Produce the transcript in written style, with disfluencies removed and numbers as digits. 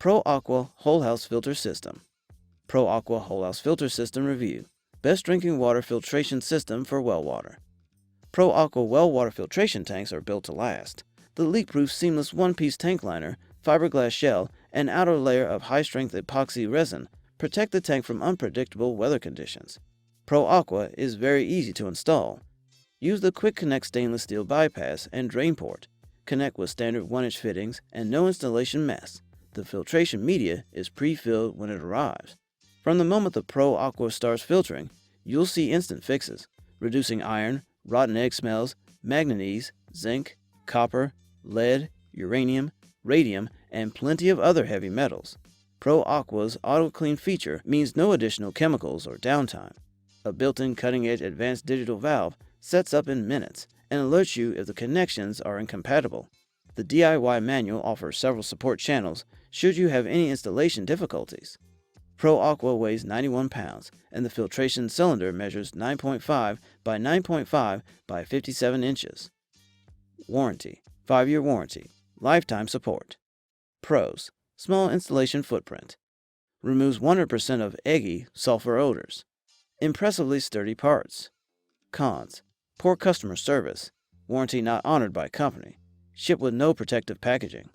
PRO+AQUA Whole House Filter System. PRO+AQUA Whole House Filter System Review. Best drinking water filtration system for well water. PRO+AQUA well water filtration tanks are built to last. The leak-proof seamless one-piece tank liner, fiberglass shell, and outer layer of high-strength epoxy resin protect the tank from unpredictable weather conditions. PRO+AQUA is very easy to install. Use the Quick Connect stainless steel bypass and drain port. Connect with standard 1-inch fittings and no installation mess. The filtration media is pre-filled when it arrives. From the moment the PRO+AQUA starts filtering, you'll see instant fixes, reducing iron, rotten egg smells, manganese, zinc, copper, lead, uranium, radium, and plenty of other heavy metals. PRO+AQUA's auto-clean feature means no additional chemicals or downtime. A built-in cutting-edge advanced digital valve sets up in minutes and alerts you if the connections are incompatible. The DIY manual offers several support channels should you have any installation difficulties. PRO+AQUA weighs 91 pounds, and the filtration cylinder measures 9.5 by 9.5 by 57 inches. Warranty: 5-year warranty. Lifetime support. Pros: small installation footprint. Removes 100% of eggy sulfur odors. Impressively sturdy parts. Cons: poor customer service. Warranty not honored by company. Shipped with no protective packaging.